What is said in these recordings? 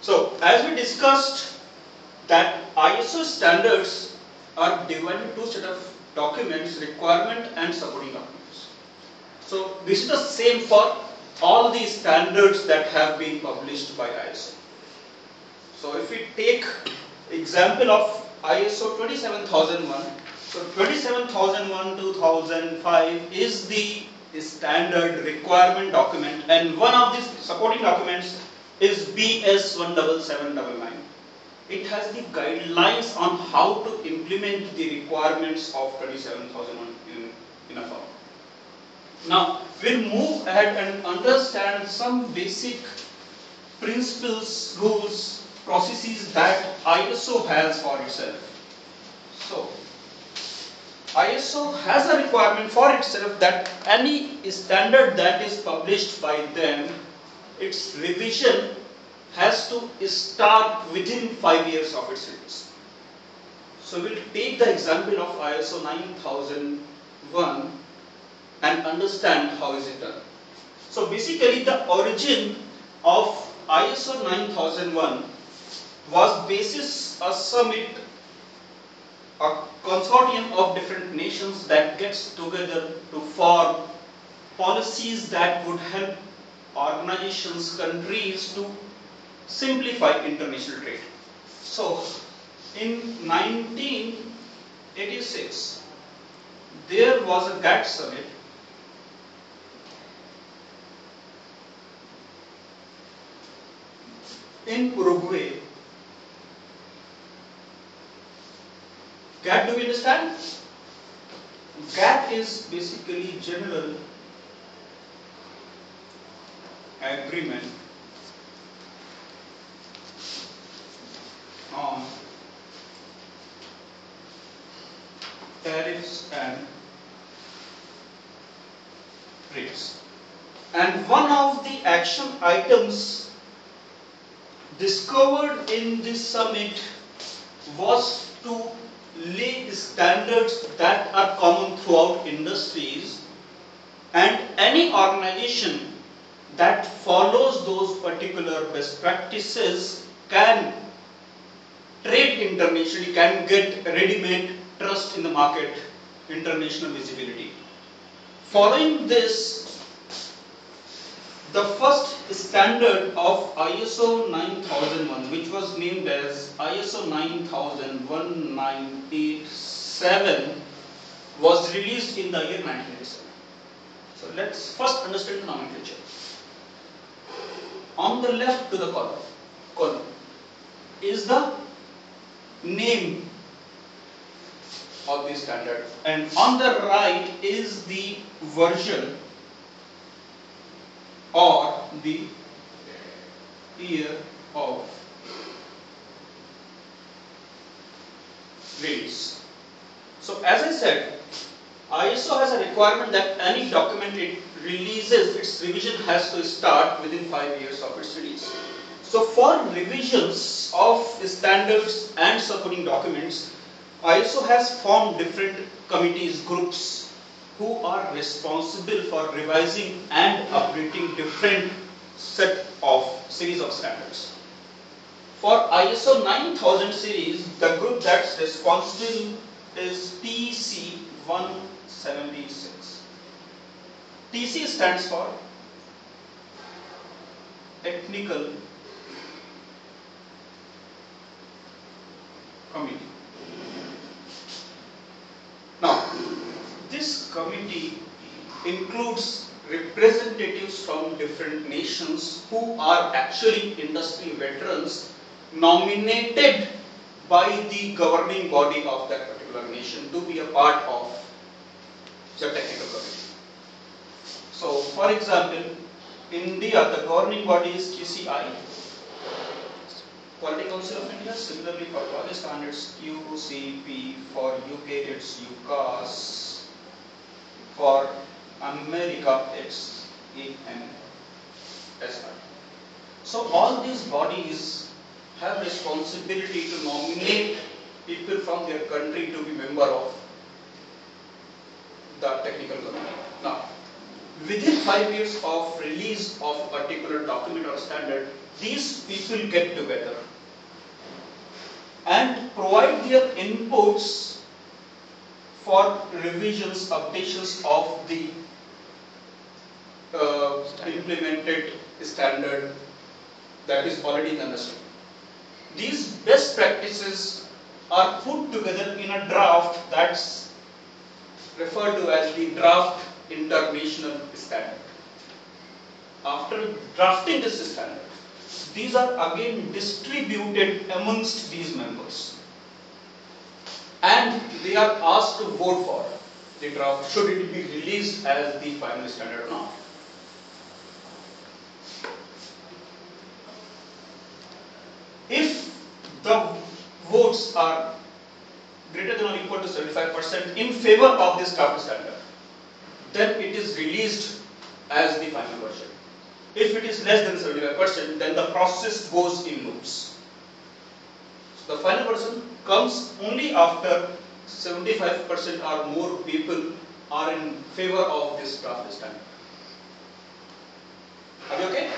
So, as we discussed that ISO standards are divided into two set of documents, requirement and supporting documents. So, this is the same for all the standards that have been published by ISO. So, if we take example of ISO 27001, so 27001 2005 is the standard requirement document, and one of these supporting documents is BS 17799. It has the guidelines on how to implement the requirements of 27001 in a firm. Now, we'll move ahead and understand some basic principles, rules, processes that ISO has for itself. So, ISO has a requirement for itself that any standard that is published by them, its revision has to start within 5 years of its release. So, we'll take the example of ISO 9001 and understand how is it done. So, basically the origin of ISO 9001 was basis a summit, a consortium of different nations that gets together to form policies that would help organizations, countries to simplify international trade. So, in 1986, there was a GATT summit in Uruguay. GATT, do we understand? GATT is basically General Agreement on Tariffs and Rates. And one of the action items discovered in this summit was to lay standards that are common throughout industries, and any organization that follows those particular best practices can trade internationally, can get ready-made trust in the market, international visibility. Following this, the first standard of ISO 9001, which was named as ISO 9001-1987, was released in the year 1987. So let's first understand the nomenclature. On the left to the column is the name of the standard, and on the right is the version or the year of release. So, as I said, ISO has a requirement that any document it releases, its revision has to start within 5 years of its release. So, for revisions of standards and supporting documents, ISO has formed different committees, groups, who are responsible for revising and updating different set of series of standards. For ISO 9000 series, the group that's responsible is TC 176. TC stands for Technical Committee. Now, this committee includes representatives from different nations who are actually industry veterans nominated by the governing body of that particular nation to be a part of the technical committee. So, for example, India, the governing body is QCI, Quality Council of India. Similarly, for Pakistan, it's QCP. For UK, it's UCAS. For America, it's ENSI. So, all these bodies have responsibility to nominate people from their country to be member of the technical committee. Now, within 5 years of release of a particular document or standard, these people get together and provide their inputs for revisions, updations of the implemented standard that is already in the industry. These best practices are put together in a draft that's referred to as the draft international standard. After drafting this standard, these are again distributed amongst these members and they are asked to vote for the draft, should it be released as the final standard or not. If the votes are greater than or equal to 75% in favor of this draft standard, then it is released as the final version. If it is less than 75%, then the process goes in loops. So the final version comes only after 75% or more people are in favor of this draft standard. Are you okay?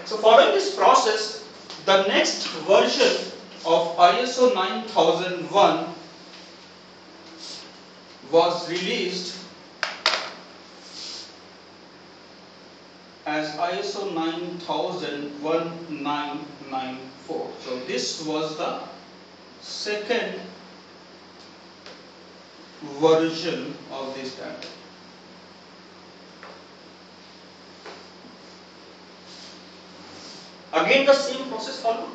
So following this process, the next version of ISO 9001 was released as ISO 9001-994. So this was the second version of this standard. Again the same process followed,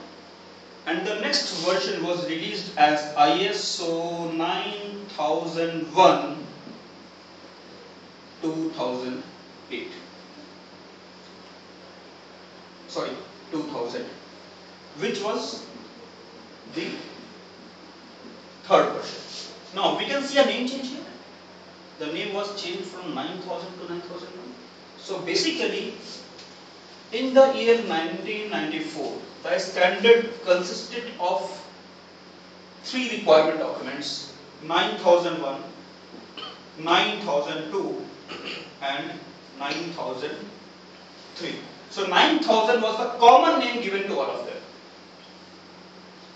and the next version was released as ISO 9001-2008. Sorry, 2000, which was the third version. Now we can see a name change here. The name was changed from 9000 to 9001. So basically, in the year 1994, the standard consisted of three requirement documents: 9001, 9002, and 9003. So 9000 was the common name given to all of them.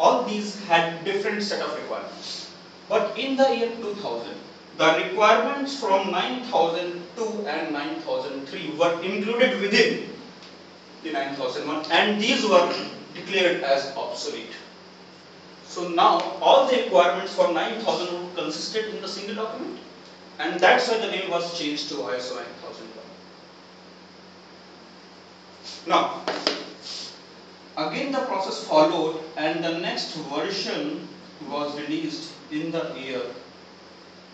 All these had different set of requirements. But in the year 2000, the requirements from 9002 and 9003 were included within the 9001 and these were declared as obsolete. So now all the requirements for 9000 consisted in the single document, and that's why the name was changed to ISO 9001. Now, again the process followed and the next version was released in the year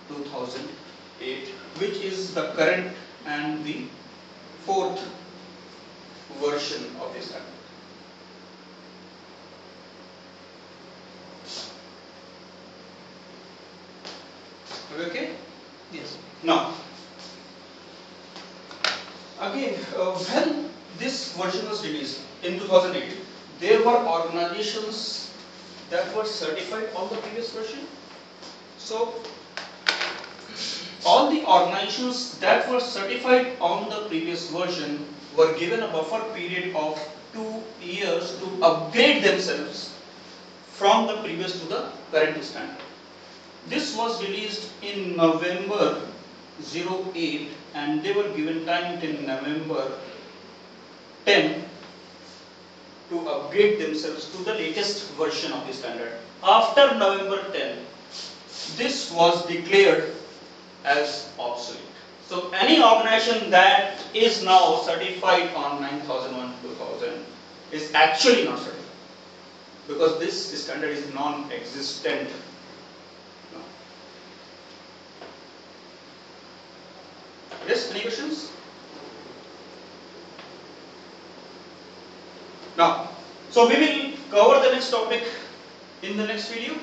2008, which is the current and the fourth version of this standard. Okay? Yes. Now, again, when this version was released in 2008, there were organizations that were certified on the previous version. So, all the organizations that were certified on the previous version were given a buffer period of 2 years to upgrade themselves from the previous to the current standard. This was released in November 08 and they were given time till November 10 to upgrade themselves to the latest version of the standard. After November 10, this was declared as obsolete. So any organization that is now certified on 9001-2000 is actually not certified because this standard is non-existent. No. Yes, any questions? Now, so we will cover the next topic in the next video.